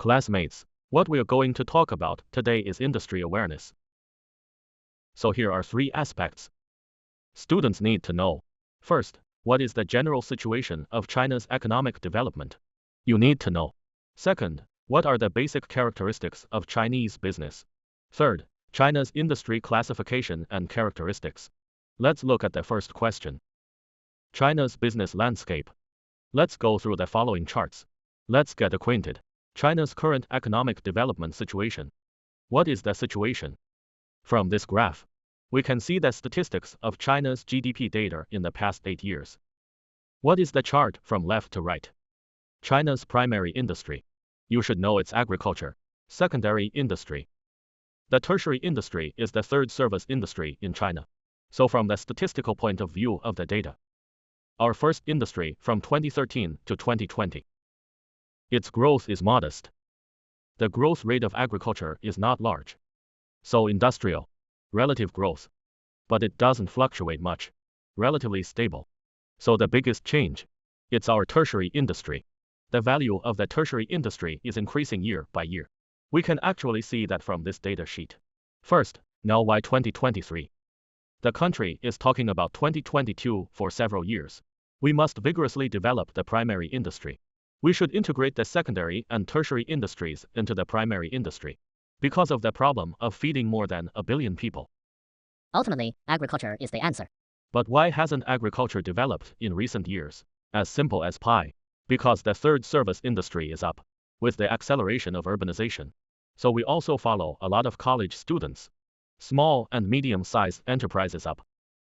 Classmates, what we are going to talk about today is industry awareness. So here are 3 aspects students need to know. First, what is the general situation of China's economic development? You need to know. Second, what are the basic characteristics of Chinese business? Third, China's industry classification and characteristics. Let's look at the first question. China's business landscape. Let's go through the following charts. Let's get acquainted. China's current economic development situation. What is the situation? From this graph, we can see the statistics of China's GDP data in the past 8 years. What is the chart from left to right? China's primary industry. You should know it's agriculture. Secondary industry. The tertiary industry is the third service industry in China. So from the statistical point of view of the data, our first industry from 2013 to 2020. Its growth is modest. The growth rate of agriculture is not large. So industrial, relative growth. But it doesn't fluctuate much. Relatively stable. So the biggest change, it's our tertiary industry. The value of the tertiary industry is increasing year by year. We can actually see that from this data sheet. First, now why 2023? The country is talking about 2022 for several years. We must vigorously develop the primary industry. We should integrate the secondary and tertiary industries into the primary industry because of the problem of feeding more than 1 billion people. Ultimately, agriculture is the answer. But why hasn't agriculture developed in recent years? As simple as pie. Because the third service industry is up with the acceleration of urbanization. So we also follow a lot of college students. Small and medium-sized enterprises up.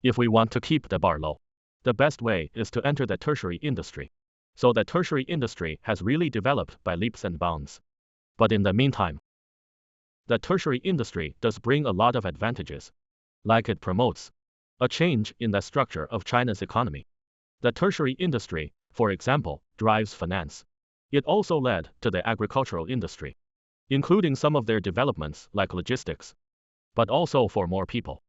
If we want to keep the bar low, the best way is to enter the tertiary industry. So the tertiary industry has really developed by leaps and bounds. But in the meantime, the tertiary industry does bring a lot of advantages. Like it promotes a change in the structure of China's economy. The tertiary industry, for example, drives finance. It also led to the agricultural industry, including some of their developments like logistics, but also for more people.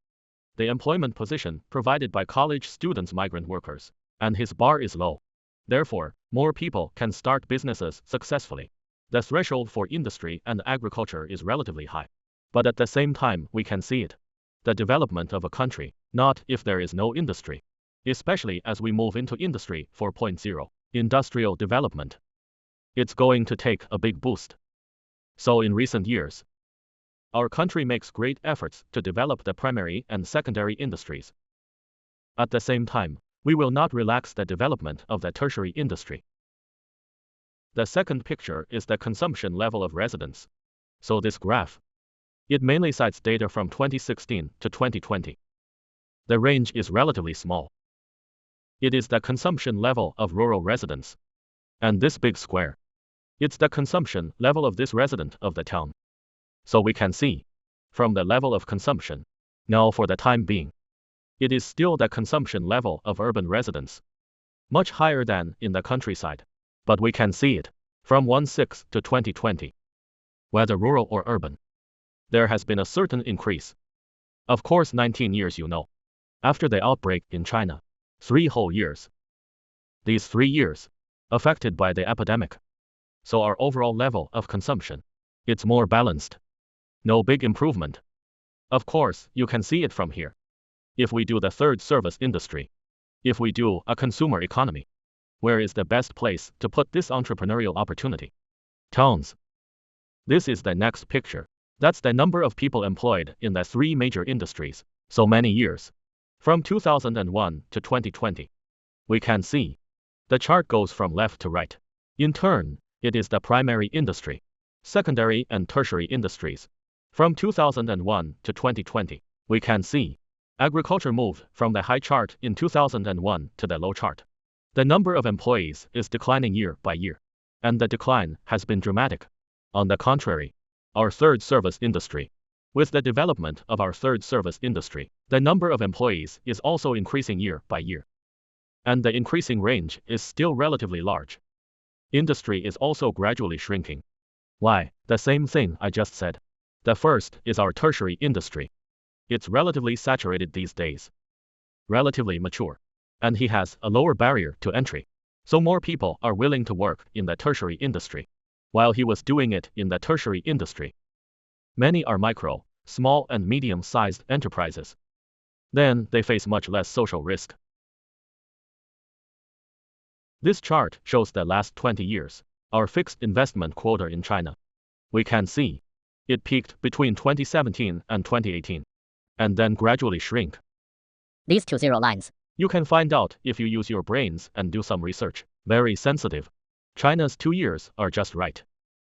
The employment position provided by college students, migrant workers, and his bar is low. Therefore, more people can start businesses successfully. The threshold for industry and agriculture is relatively high. But at the same time, we can see it. The development of a country, not if there is no industry. Especially as we move into Industry 4.0, industrial development. It's going to take a big boost. So in recent years, our country makes great efforts to develop the primary and secondary industries. At the same time, we will not relax the development of the tertiary industry. The second picture is the consumption level of residents. So this graph, it mainly cites data from 2016 to 2020. The range is relatively small. It is the consumption level of rural residents. And this big square, it's the consumption level of this resident of the town. So we can see, from the level of consumption, now for the time being, it is still the consumption level of urban residents. Much higher than in the countryside. But we can see it, from 2016 to 2020. Whether rural or urban, there has been a certain increase. Of course 19 years you know. After the outbreak in China, 3 whole years. These 3 years, affected by the epidemic. So our overall level of consumption, it's more balanced. No big improvement. Of course, you can see it from here. If we do the third service industry, if we do a consumer economy, where is the best place to put this entrepreneurial opportunity? Towns. This is the next picture. That's the number of people employed in the 3 major industries, so many years. From 2001 to 2020. We can see. The chart goes from left to right. In turn, it is the primary industry, secondary and tertiary industries. From 2001 to 2020, we can see. Agriculture moved from the high chart in 2001 to the low chart. The number of employees is declining year by year. And the decline has been dramatic. On the contrary, our third service industry. With the development of our third service industry, the number of employees is also increasing year by year. And the increasing range is still relatively large. Industry is also gradually shrinking. Why? The same thing I just said. The first is our tertiary industry. It's relatively saturated these days. Relatively mature. And he has a lower barrier to entry. So more people are willing to work in the tertiary industry. while he was doing it in the tertiary industry. Many are micro, small and medium-sized enterprises. Then they face much less social risk. This chart shows the last 20 years, our fixed investment quota in China. We can see it peaked between 2017 and 2018, and then gradually shrink. These two zero lines. You can find out if you use your brains and do some research. Very sensitive. China's 2 years are just right.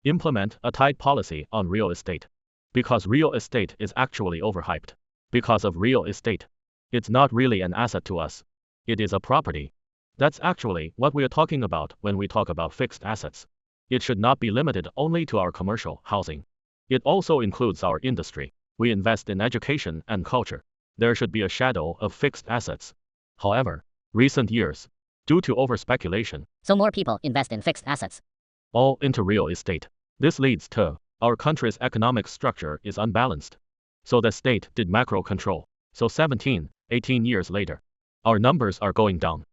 Implement a tight policy on real estate. Because real estate is actually overhyped. Because of real estate. It's not really an asset to us. It is a property. That's actually what we are talking about when we talk about fixed assets. It should not be limited only to our commercial housing. It also includes our industry. We invest in education and culture. There should be a shadow of fixed assets. However, recent years, due to overspeculation, So more people invest in fixed assets. all into real estate. This leads to our country's economic structure is unbalanced. So the state did macro control. So 17, 18 years later, our numbers are going down.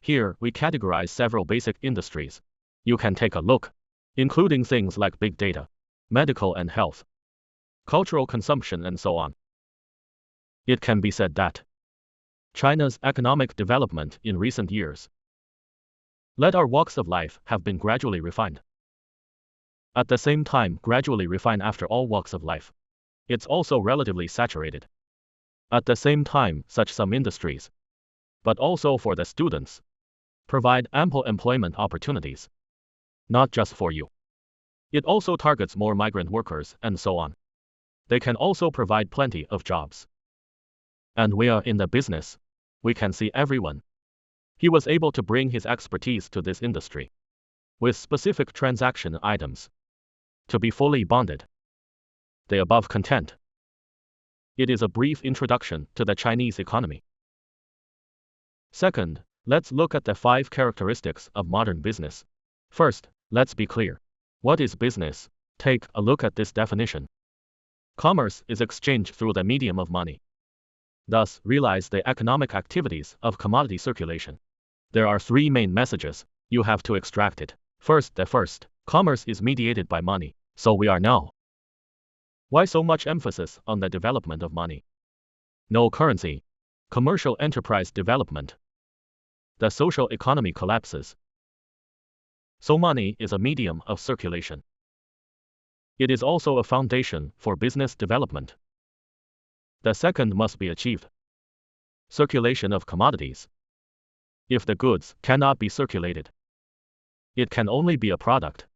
Here we categorize several basic industries. You can take a look, including things like big data, medical and health, cultural consumption and so on. It can be said that China's economic development in recent years led our walks of life have been gradually refined. At the same time, gradually refined after all walks of life. It's also relatively saturated. At the same time, such some industries, but also for the students, provide ample employment opportunities. Not just for you. It also targets more migrant workers and so on. They can also provide plenty of jobs. And we are in the business. We can see everyone. He was able to bring his expertise to this industry with specific transaction items to be fully bonded. The above content. It is a brief introduction to the Chinese economy. Second, let's look at the 5 characteristics of modern business. First, let's be clear. What is business? Take a look at this definition. Commerce is exchange through the medium of money. Thus, realize the economic activities of commodity circulation. There are 3 main messages. You have to extract it. First, commerce is mediated by money. So we are now. Why so much emphasis on the development of money? No currency. Commercial enterprise development. The social economy collapses. So money is a medium of circulation. It is also a foundation for business development. The second must be achieved. Circulation of commodities. If the goods cannot be circulated, it can only be a product.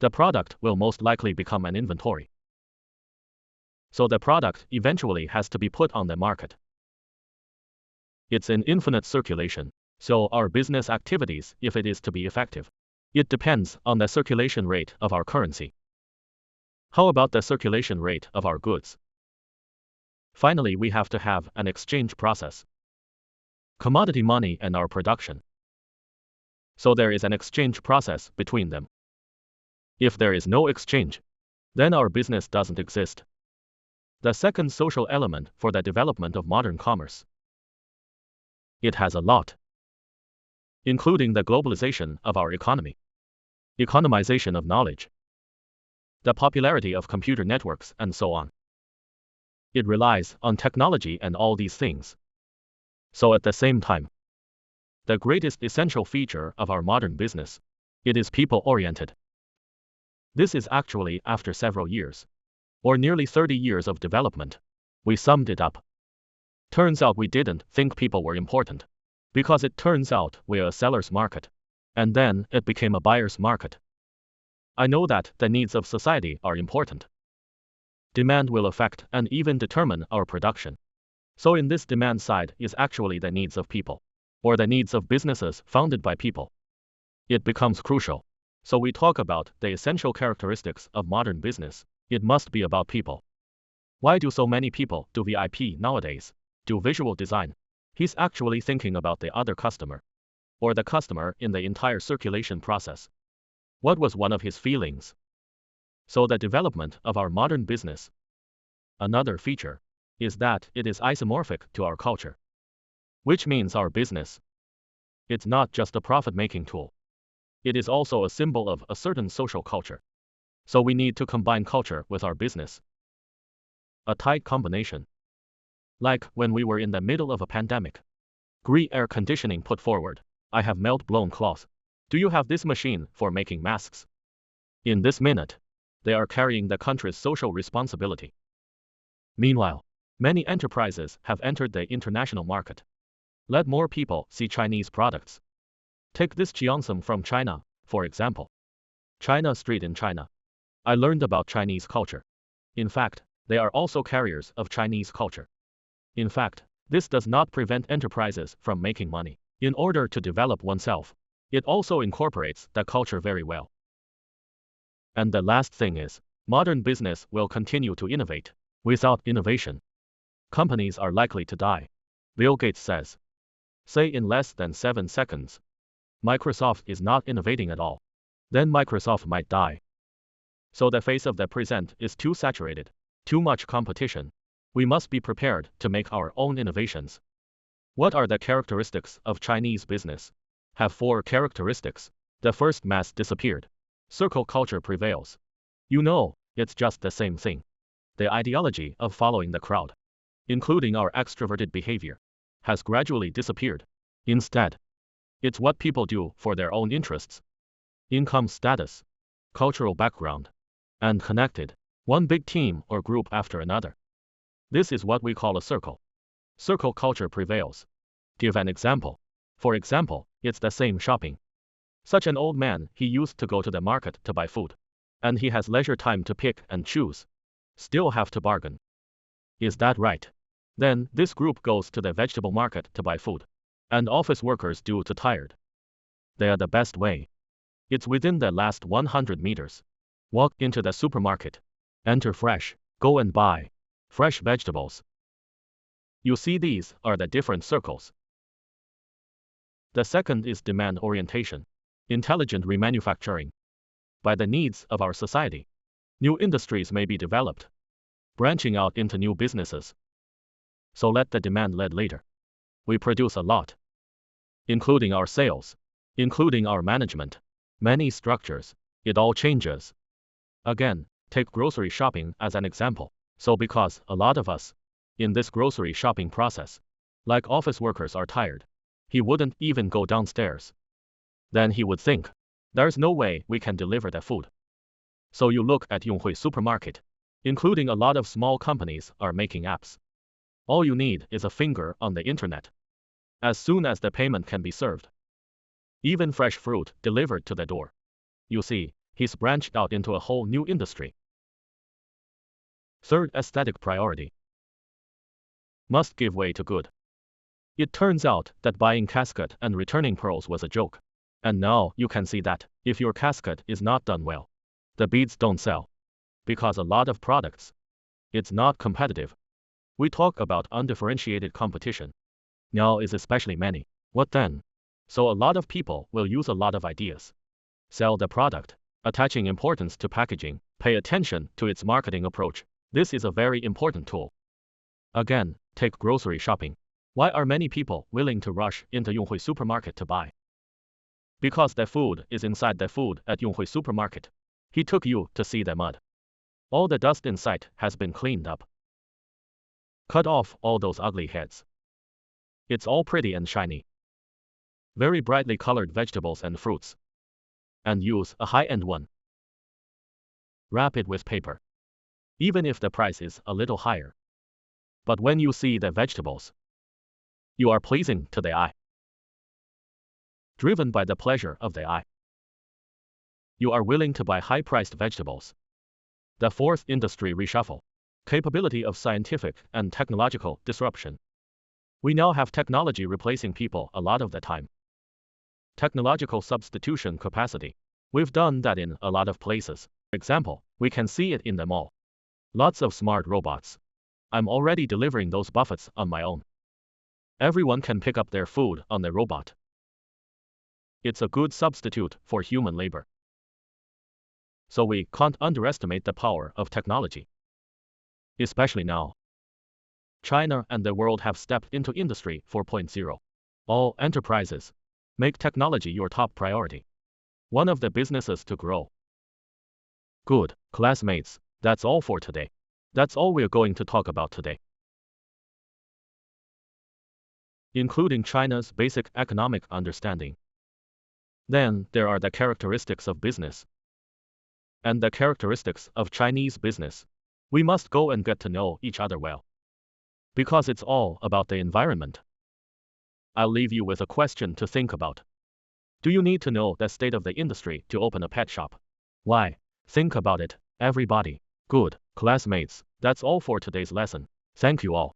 The product will most likely become an inventory. So the product eventually has to be put on the market. It's in infinite circulation. So our business activities, if it is to be effective, it depends on the circulation rate of our currency. How about the circulation rate of our goods? Finally, we have to have an exchange process. Commodity money and our production. So there is an exchange process between them. If there is no exchange, then our business doesn't exist. The second social element for the development of modern commerce. It has a lot, including the globalization of our economy, economization of knowledge, the popularity of computer networks and so on. It relies on technology and all these things. So at the same time, the greatest essential feature of our modern business, it is people-oriented. This is actually after several years, or nearly 30 years of development, we summed it up. Turns out we didn't think people were important. Because it turns out we're a seller's market. And then it became a buyer's market. I know that the needs of society are important. Demand will affect and even determine our production. So in this demand side is actually the needs of people, or the needs of businesses founded by people. It becomes crucial. So we talk about the essential characteristics of modern business. It must be about people. Why do so many people do VIP nowadays? Do visual design? He's actually thinking about the other customer, or the customer in the entire circulation process. What was one of his feelings? So the development of our modern business. Another feature is that it is isomorphic to our culture, which means our business. It's not just a profit-making tool. it is also a symbol of a certain social culture. So we need to combine culture with our business. A tight combination. Like when we were in the middle of a pandemic. Green air conditioning put forward. I have melt-blown cloth. Do you have this machine for making masks? In this minute, they are carrying the country's social responsibility. Meanwhile, many enterprises have entered the international market. Let more people see Chinese products. Take this Cheongsam from China, for example. China Street in China. I learned about Chinese culture. In fact, they are also carriers of Chinese culture. In fact, this does not prevent enterprises from making money. In order to develop oneself, it also incorporates that culture very well. And the last thing is, modern business will continue to innovate. Without innovation, companies are likely to die. Bill Gates says. Say in less than 7 seconds. Microsoft is not innovating at all. Then Microsoft might die. So the face of the present is too saturated. Too much competition. We must be prepared to make our own innovations. What are the characteristics of Chinese business? Have 4 characteristics. The first, mass disappeared. Circle culture prevails. You know, it's just the same thing. The ideology of following the crowd, including our extroverted behavior, has gradually disappeared. Instead, it's what people do for their own interests. Income status, cultural background, and connected. One big team or group after another. This is what we call a circle. Circle culture prevails. Give an example. For example, it's the same shopping. Such an old man, he used to go to the market to buy food. And he has leisure time to pick and choose. Still have to bargain. Is that right? Then, this group goes to the vegetable market to buy food. And office workers do too tired. They are the best way. It's within the last 100 meters. Walk into the supermarket. Enter fresh. Go and buy fresh vegetables. You see, these are the different circles. The second is demand orientation. Intelligent remanufacturing. By the needs of our society, new industries may be developed, branching out into new businesses. So let the demand lead later. We produce a lot, including our sales, including our management, many structures. It all changes. Again, take grocery shopping as an example. So because a lot of us, in this grocery shopping process, like office workers, are tired, he wouldn't even go downstairs. Then he would think, there's no way we can deliver the food. So you look at Yonghui Supermarket, including a lot of small companies are making apps. All you need is a finger on the internet. As soon as the payment can be served, even fresh fruit delivered to the door. You see, he's branched out into a whole new industry. Third, aesthetic priority. Must give way to good. It turns out that buying casket and returning pearls was a joke. And now you can see that, if your casket is not done well, the beads don't sell. Because a lot of products, it's not competitive. We talk about undifferentiated competition. Now is especially many. What then? So a lot of people will use a lot of ideas. Sell the product, attaching importance to packaging, pay attention to its marketing approach. This is a very important tool. Again, take grocery shopping. Why are many people willing to rush into Yonghui Supermarket to buy? Because the food is inside the food at Yonghui Supermarket. He took you to see the mud. All the dust in sight has been cleaned up. Cut off all those ugly heads. It's all pretty and shiny. Very brightly colored vegetables and fruits. And use a high-end one. Wrap it with paper. Even if the price is a little higher. But when you see the vegetables, you are pleasing to the eye. Driven by the pleasure of the eye, you are willing to buy high-priced vegetables. The fourth, industry reshuffle. Capability of scientific and technological disruption. We now have technology replacing people a lot of the time. Technological substitution capacity. We've done that in a lot of places. For example, we can see it in the mall. Lots of smart robots. I'm already delivering those buffets on my own. Everyone can pick up their food on the robot. It's a good substitute for human labor. So we can't underestimate the power of technology. Especially now. China and the world have stepped into Industry 4.0. All enterprises make technology your top priority. one of the businesses to grow. Good, classmates, that's all for today. That's all we're going to talk about today, including China's basic economic understanding. Then, there are the characteristics of business and the characteristics of Chinese business. We must go and get to know each other well, because it's all about the environment. I'll leave you with a question to think about. Do you need to know the state of the industry to open a pet shop? Why? Think about it, everybody. Good, classmates, that's all for today's lesson. Thank you all.